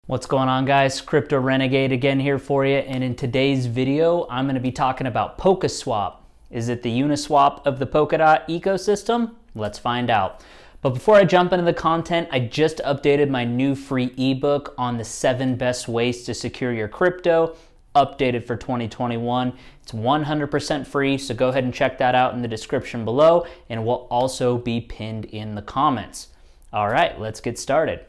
What's going on, guys? Crypto Renegade again here for you, and in today's video I'm going to be talking about Polkaswap. Is it the UniSwap of the Polkadot ecosystem? Let's find out. But before I jump into the content, I just updated my new free ebook on the 7 best ways to secure your crypto, updated for 2021. It's 100% free, so go ahead and check that out in the description below, and it will also be pinned in the comments. All right, let's get started.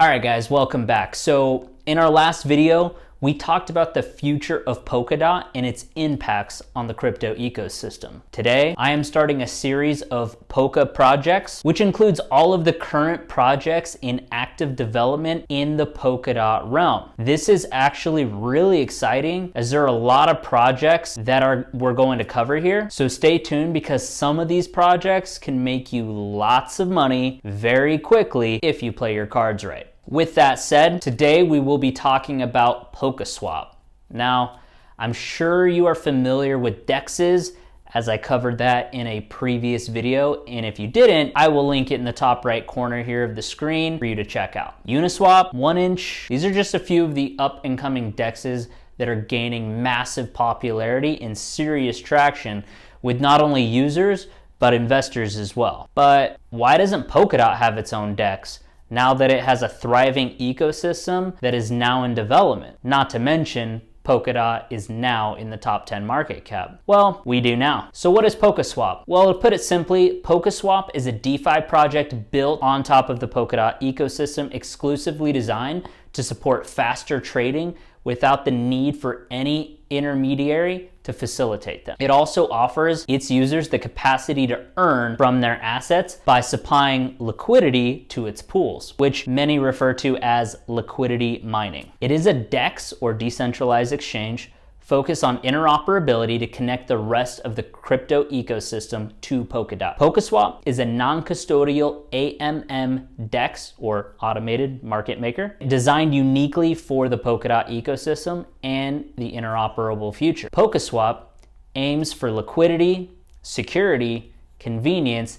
All right, guys, welcome back. So in our last video, we talked about the future of Polkadot and its impacts on the crypto ecosystem. Today, I am starting a series of Polka Projects, which includes all of the current projects in active development in the Polkadot realm. This is actually really exciting as there are a lot of projects that we're going to cover here. So stay tuned because some of these projects can make you lots of money very quickly if you play your cards right. With that said, today we will be talking about Polkaswap. Now, I'm sure you are familiar with DEXs as I covered that in a previous video, and if you didn't, I will link it in the top right corner here of the screen for you to check out. UniSwap, 1inch, these are just a few of the up and coming DEXs that are gaining massive popularity and serious traction with not only users, but investors as well. But why doesn't Polkadot have its own DEX now that it has a thriving ecosystem that is now in development? Not to mention, Polkadot is now in the top 10 market cap. Well, we do now. So what is Polkaswap? Well, to put it simply, Polkaswap is a DeFi project built on top of the Polkadot ecosystem, exclusively designed to support faster trading without the need for any intermediary to facilitate them. It also offers its users the capacity to earn from their assets by supplying liquidity to its pools, which many refer to as liquidity mining. It is a DEX or decentralized exchange focused on interoperability to connect the rest of the crypto ecosystem to Polkadot. Polkaswap is a non-custodial AMM DEX or automated market maker designed uniquely for the Polkadot ecosystem and the interoperable future. Polkaswap aims for liquidity, security, convenience,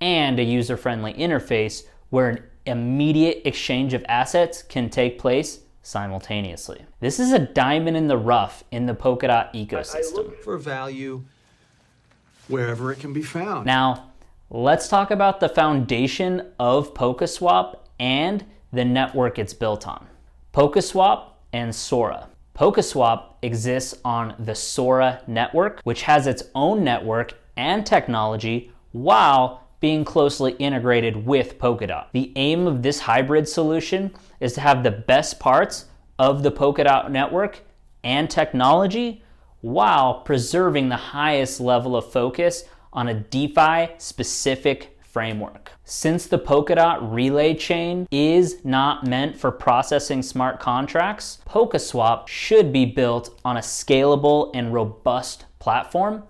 and a user-friendly interface where an immediate exchange of assets can take place simultaneously. This is a diamond in the rough in the Polkadot ecosystem. I look for value wherever it can be found. Now, let's talk about the foundation of Polkaswap and the network it's built on. Polkaswap and Sora. Polkaswap exists on the Sora network, which has its own network and technology while being closely integrated with Polkadot. The aim of this hybrid solution is to have the best parts of the Polkadot network and technology while preserving the highest level of focus on a DeFi specific framework. Since the Polkadot relay chain is not meant for processing smart contracts, Polkaswap should be built on a scalable and robust platform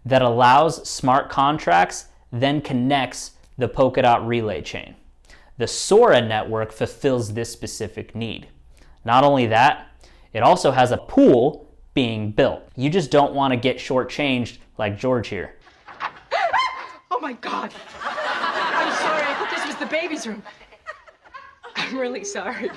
that allows smart contracts then connects the Polkadot relay chain. The Sora network fulfills this specific need. Not only that, it also has a pool being built. You just don't want to get shortchanged like George here. Oh my God. I'm sorry, I thought this was the baby's room. I'm really sorry.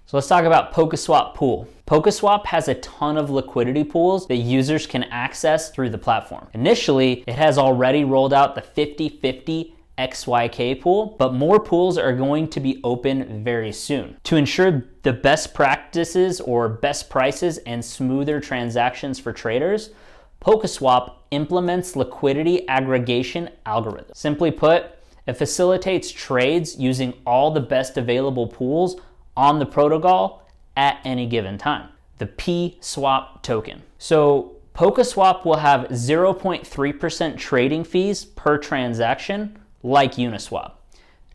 So let's talk about Polkaswap Pool. Polkaswap has a ton of liquidity pools that users can access through the platform. Initially, it has already rolled out the 50/50 XYK pool, but more pools are going to be open very soon. To ensure the best practices or best prices and smoother transactions for traders, Polkaswap implements liquidity aggregation algorithms. Simply put, it facilitates trades using all the best available pools on the protocol at any given time. The PSWAP token. So Polkaswap will have 0.3% trading fees per transaction like UniSwap.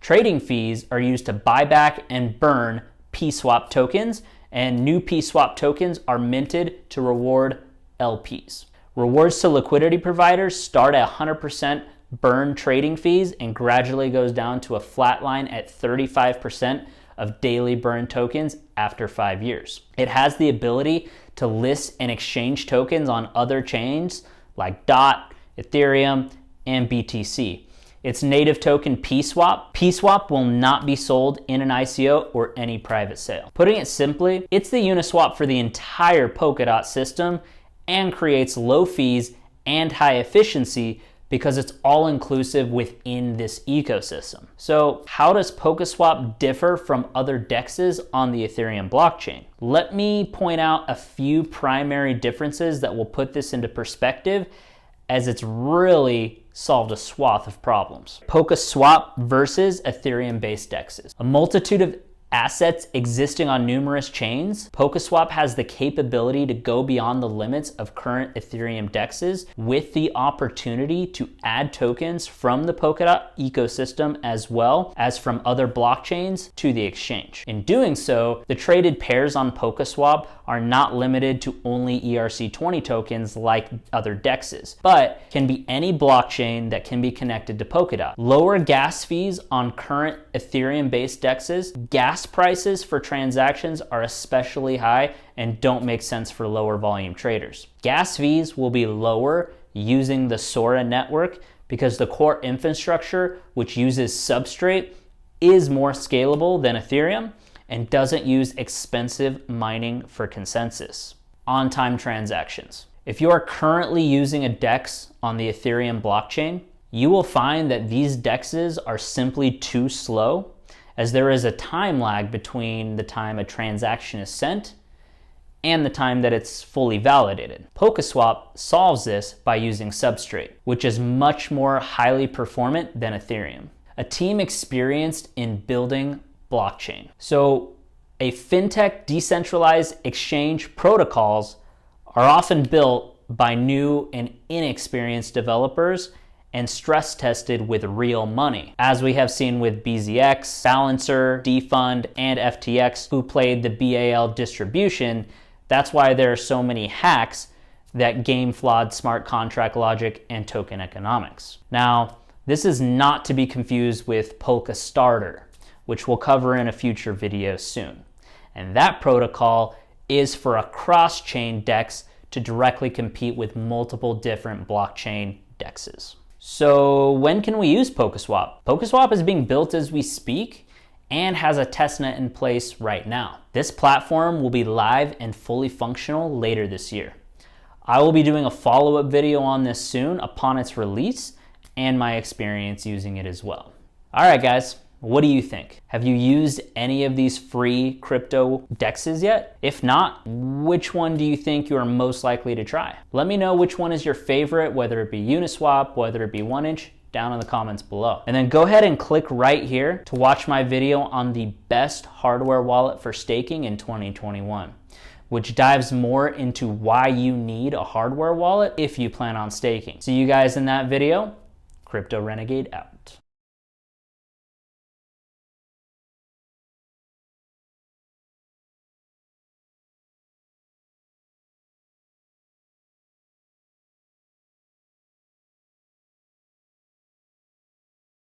Trading fees are used to buy back and burn PSWAP tokens, and new PSWAP tokens are minted to reward LPs. Rewards to liquidity providers start at 100% burn trading fees and gradually goes down to a flat line at 35% of daily burn tokens after 5 years. It has the ability to list and exchange tokens on other chains like DOT, Ethereum, and BTC. Its native token PSWAP. PSWAP will not be sold in an ICO or any private sale. Putting it simply, it's the UniSwap for the entire Polkadot system and creates low fees and high efficiency because it's all inclusive within this ecosystem. So how does Polkaswap differ from other DEXs on the Ethereum blockchain? Let me point out a few primary differences that will put this into perspective, as it's really solved a swath of problems. Polkaswap versus Ethereum-based DEXs. A multitude of assets existing on numerous chains, Polkaswap has the capability to go beyond the limits of current Ethereum DEXs with the opportunity to add tokens from the Polkadot ecosystem as well as from other blockchains to the exchange. In doing so, the traded pairs on Polkaswap are not limited to only ERC20 tokens like other DEXs, but can be any blockchain that can be connected to Polkadot. Lower gas fees on current Ethereum-based DEXs. Gas prices for transactions are especially high and don't make sense for lower volume traders. Gas fees will be lower using the Sora network because the core infrastructure, which uses Substrate, is more scalable than Ethereum and doesn't use expensive mining for consensus. On-time transactions. If you are currently using a DEX on the Ethereum blockchain, you will find that these DEXs are simply too slow, as there is a time lag between the time a transaction is sent and the time that it's fully validated. Polkaswap solves this by using Substrate, which is much more highly performant than Ethereum. A team experienced in building blockchain. So a fintech decentralized exchange protocols are often built by new and inexperienced developers and stress tested with real money, as we have seen with BZX, Balancer, Defund, and FTX, who played the BAL distribution. That's why there are so many hacks that game flawed smart contract logic and token economics. Now, this is not to be confused with Polkastarter, which we'll cover in a future video soon. And that protocol is for a cross-chain DEX to directly compete with multiple different blockchain DEXs. So when can we use Polkaswap? Polkaswap is being built as we speak and has a testnet in place right now. This platform will be live and fully functional later this year. I will be doing a follow-up video on this soon upon its release and my experience using it as well. All right, guys. What do you think? Have you used any of these free crypto DEXs yet? If not, which one do you think you are most likely to try? Let me know which one is your favorite, whether it be UniSwap, whether it be 1inch, down in the comments below. And then go ahead and click right here to watch my video on the best hardware wallet for staking in 2021, which dives more into why you need a hardware wallet if you plan on staking. See you guys in that video. Crypto Renegade out.